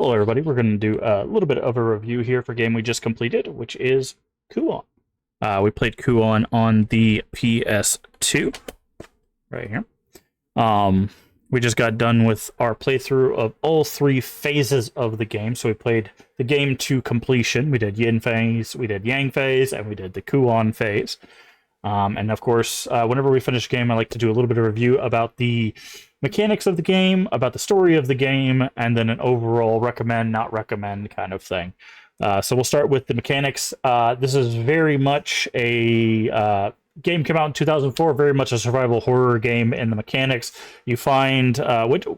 Hello, everybody. We're going to do a little bit of a review here for a game we just completed, which is Kuon. We played Kuon on the PS2, right here. We just got done with our playthrough of all three phases of the game. So we played the game to completion. We did Yin phase, we did Yang phase, and we did the Kuon phase. And of course, whenever we finish a game, I like to do a little bit of review about the mechanics of the game, about the story of the game, and then an overall recommend, not recommend kind of thing. So we'll start with the mechanics. This is very much a game came out in 2004, very much a survival horror game in the mechanics. You find,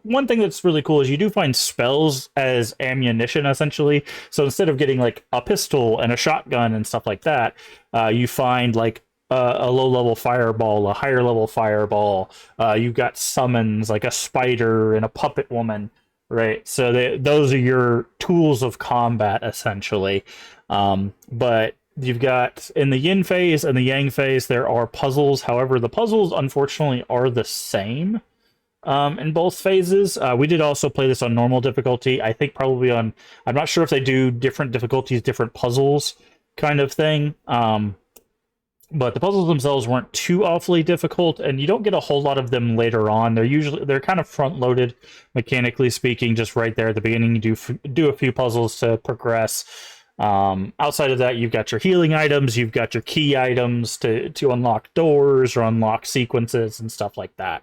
one thing that's really cool is you do find spells as ammunition, essentially. So instead of getting like a pistol and a shotgun and stuff like that, you find like a low-level fireball, a higher-level fireball. You've got summons, like a spider and a puppet woman, right? So those are your tools of combat, essentially. But you've got, in the Yin phase and the Yang phase, there are puzzles. However, the puzzles, unfortunately, are the same in both phases. We did also play this on normal difficulty. I think probably on... I'm not sure if they do different difficulties, different puzzles kind of thing. But the puzzles themselves weren't too awfully difficult, and you don't get a whole lot of them later on. They're kind of front-loaded, mechanically speaking, just right there at the beginning. You do a few puzzles to progress. Outside of that, you've got your healing items, you've got your key items to unlock doors or unlock sequences and stuff like that.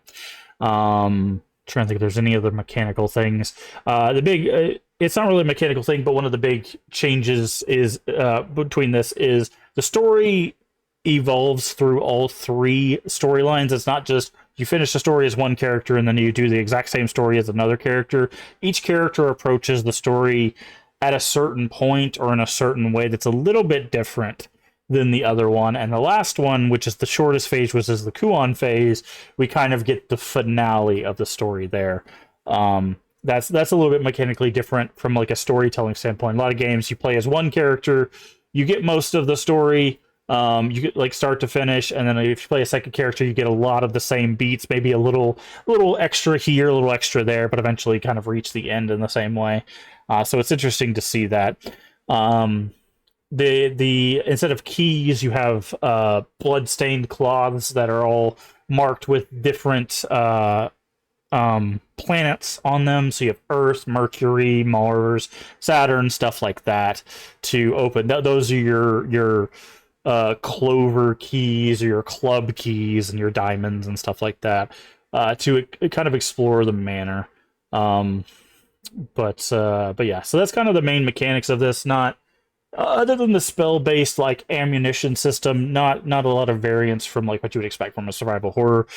Trying to think if there's any other mechanical things. It's not really a mechanical thing, but one of the big changes is between this is the story evolves through all three storylines. It's not just you finish the story as one character and then you do the exact same story as another character. Each character approaches the story at a certain point or in a certain way that's a little bit different than the other one. And the last one, which is the shortest phase, which is the Kuon phase, we kind of get the finale of the story there. That's a little bit mechanically different from like a storytelling standpoint. A lot of games you play as one character, you get most of the story. You get like start to finish, and then if you play a second character, you get a lot of the same beats, maybe a little extra here, a little extra there, but eventually kind of reach the end in the same way. So it's interesting to see that. The instead of keys, you have blood-stained cloths that are all marked with different planets on them. So you have Earth, Mercury, Mars, Saturn, stuff like that to open. Those are your clover keys or your club keys and your diamonds and stuff like that to kind of explore the manor. But yeah, so that's kind of the main mechanics of this. Not other than the spell-based like ammunition system, not a lot of variance from like what you would expect from a survival horror.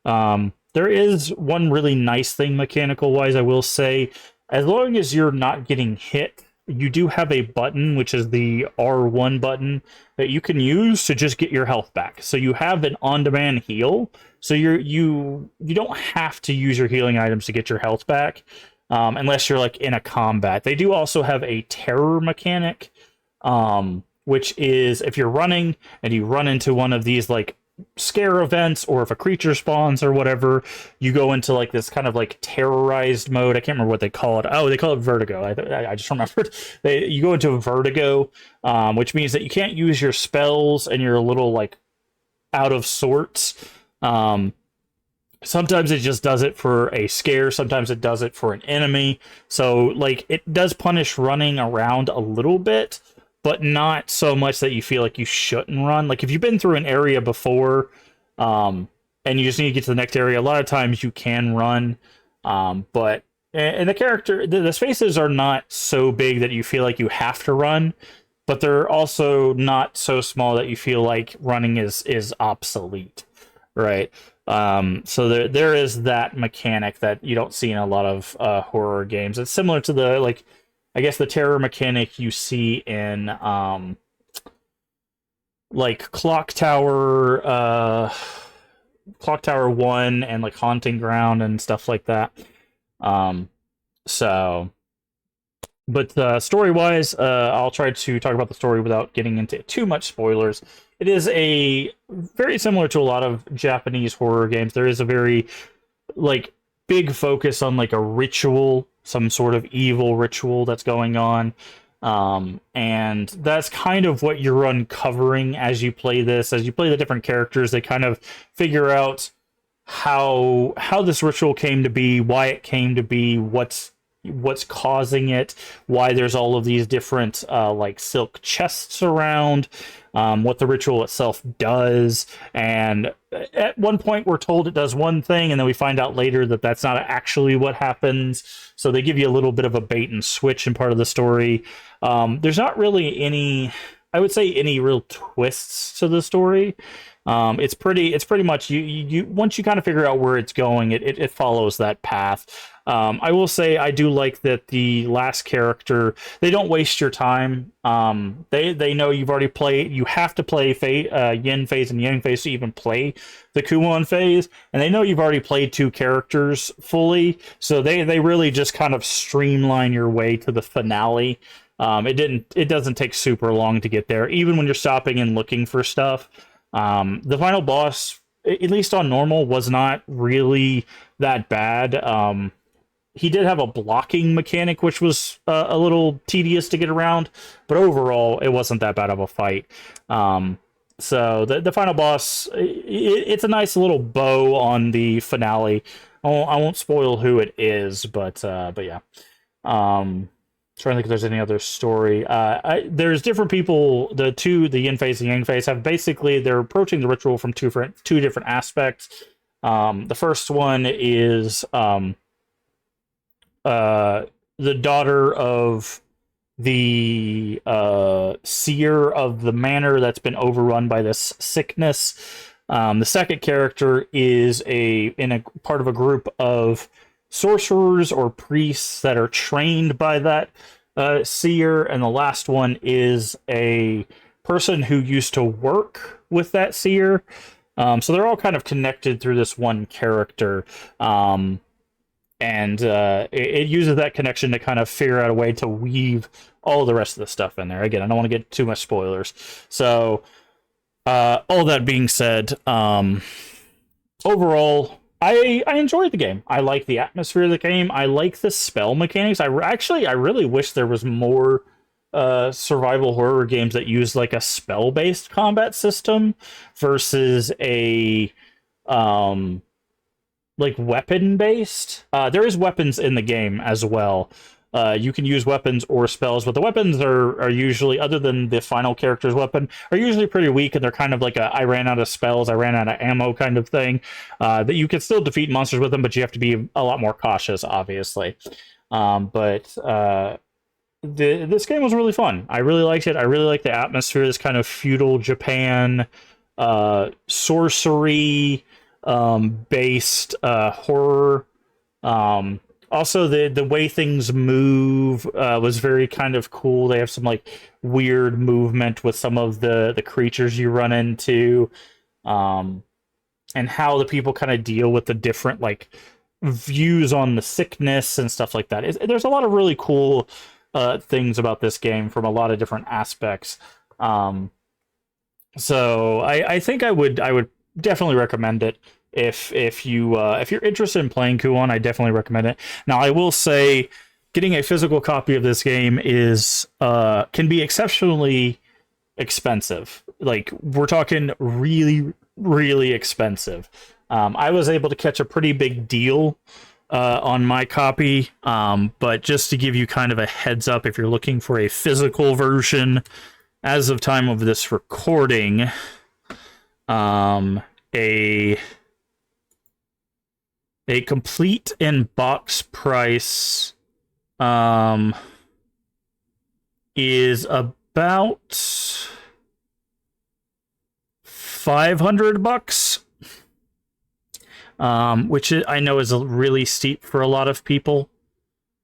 There is one really nice thing mechanical wise, I will say. As long as you're not getting hit, you do have a button, which is the R1 button, that you can use to just get your health back. So you have an on-demand heal. So you don't have to use your healing items to get your health back, unless you're like in a combat. They do also have a terror mechanic, which is if you're running and you run into one of these like scare events, or if a creature spawns or whatever, you go into like this kind of like terrorized mode. I can't remember what they call it. Oh, they call it vertigo. I just remembered. You go into vertigo, which means that you can't use your spells and you're a little like out of sorts. Sometimes it just does it for a scare, sometimes it does it for an enemy. So like it does punish running around a little bit, but not so much that you feel like you shouldn't run. Like if you've been through an area before, and you just need to get to the next area, a lot of times you can run. But and the spaces are not so big that you feel like you have to run, but they're also not so small that you feel like running is obsolete, right? So there is that mechanic that you don't see in a lot of horror games. It's similar to the like, I guess the terror mechanic you see in like Clock Tower 1 and like Haunting Ground and stuff like that. So but story-wise, I'll try to talk about the story without getting into too much spoilers. It is a very similar to a lot of Japanese horror games. There is a very like big focus on like a ritual some sort of evil ritual that's going on. And that's kind of what you're uncovering as you play this. As you play the different characters, they kind of figure out how this ritual came to be, why it came to be, what's causing it, why there's all of these different like silk chests around, what the ritual itself does. And at one point we're told it does one thing, and then we find out later that that's not actually what happens. So they give you a little bit of a bait and switch in part of the story. There's not really any, I would say, any real twists to the story. It's pretty much you once you kind of figure out where it's going, it follows that path. I will say I do like that the last character, they don't waste your time. They know you've already played. You have to play Yin phase and Yang phase to even play the Kuon phase, and they know you've already played 2 characters fully. So they really just kind of streamline your way to the finale. It doesn't take super long to get there, even when you're stopping and looking for stuff. The final boss, at least on normal, was not really that bad. He did have a blocking mechanic, which was a little tedious to get around, but overall, it wasn't that bad of a fight. So the final boss, it's a nice little bow on the finale. I won't spoil who it is, but yeah. Trying to think if there's any other story. There's different people. The Yin phase and Yang phase have basically, they're approaching the ritual from two different aspects. The first one is the daughter of the seer of the manor that's been overrun by this sickness. The second character is in a part of a group of sorcerers or priests that are trained by that seer, and the last one is a person who used to work with that seer. So they're all kind of connected through this one character, and it uses that connection to kind of figure out a way to weave all the rest of the stuff in there. Again, I don't want to get too much spoilers. So all that being said, overall, I enjoyed the game. I like the atmosphere of the game. I like the spell mechanics. I really wish there was more survival horror games that use like a spell-based combat system versus a like weapon-based. There is weapons in the game as well. You can use weapons or spells, but the weapons are usually, other than the final character's weapon, are usually pretty weak, and they're kind of like a I ran out of spells, I ran out of ammo kind of thing. That you can still defeat monsters with them, but you have to be a lot more cautious, obviously. This game was really fun. I really liked it. I really like the atmosphere, this kind of feudal Japan, sorcery based horror. Also, the way things move was very kind of cool. They have some like weird movement with some of the creatures you run into, and how the people kind of deal with the different like views on the sickness and stuff like that. There's a lot of really cool things about this game from a lot of different aspects. So I think I would definitely recommend it. If you're interested in playing Kuon, I definitely recommend it. Now, I will say, getting a physical copy of this game can be exceptionally expensive. Like, we're talking really, really expensive. I was able to catch a pretty big deal on my copy, but just to give you kind of a heads up, if you're looking for a physical version, as of time of this recording, a complete in-box price is about $500, which I know is really steep for a lot of people.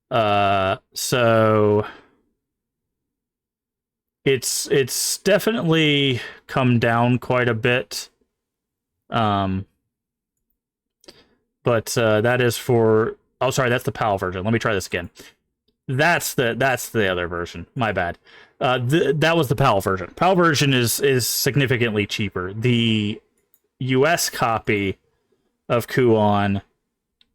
So it's definitely come down quite a bit. But that is for... Oh, sorry, that's the PAL version. Let me try this again. That's the other version. My bad. That was the PAL version. PAL version is significantly cheaper. The US copy of Kuon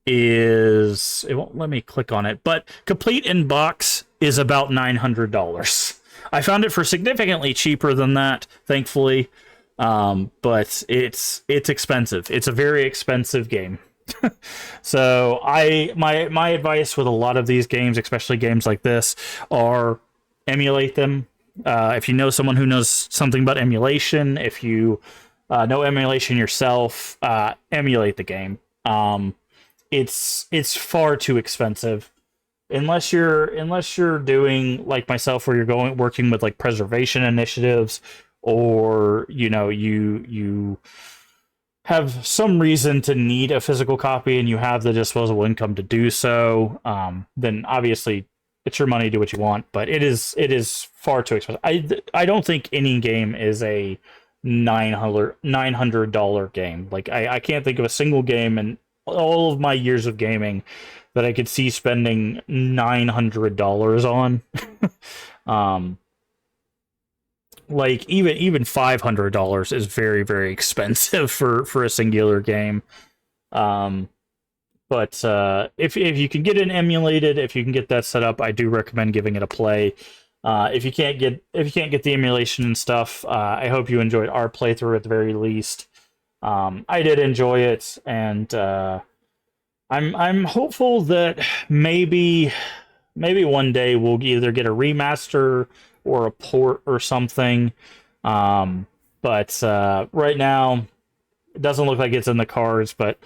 is, it won't let me click on it, but complete in box is about $900. I found it for significantly cheaper than that, thankfully. But it's expensive. It's a very expensive game. So my advice with a lot of these games, especially games like this, are emulate them. If you know someone who knows something about emulation, if you know emulation yourself, emulate the game. It's far too expensive. Unless you're doing like myself, where you're working with like preservation initiatives, or you have some reason to need a physical copy and you have the disposable income to do so, then obviously it's your money, do what you want. But it is far too expensive. I don't think any game is a $900 game. Like I can't think of a single game in all of my years of gaming that I could see spending $900 on. Like even $500 is very, very expensive for a singular game. But if you can get it emulated, if you can get that set up, I do recommend giving it a play. If you can't get the emulation and stuff, I hope you enjoyed our playthrough at the very least. I did enjoy it, and I'm hopeful that maybe one day we'll either get a remaster or a port or something. But right now, it doesn't look like it's in the cards, but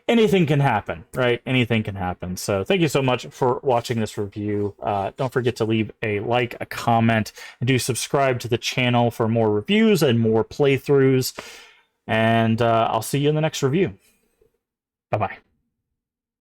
anything can happen, right? Anything can happen. So thank you so much for watching this review. Don't forget to leave a like, a comment, and do subscribe to the channel for more reviews and more playthroughs. And I'll see you in the next review. Bye-bye.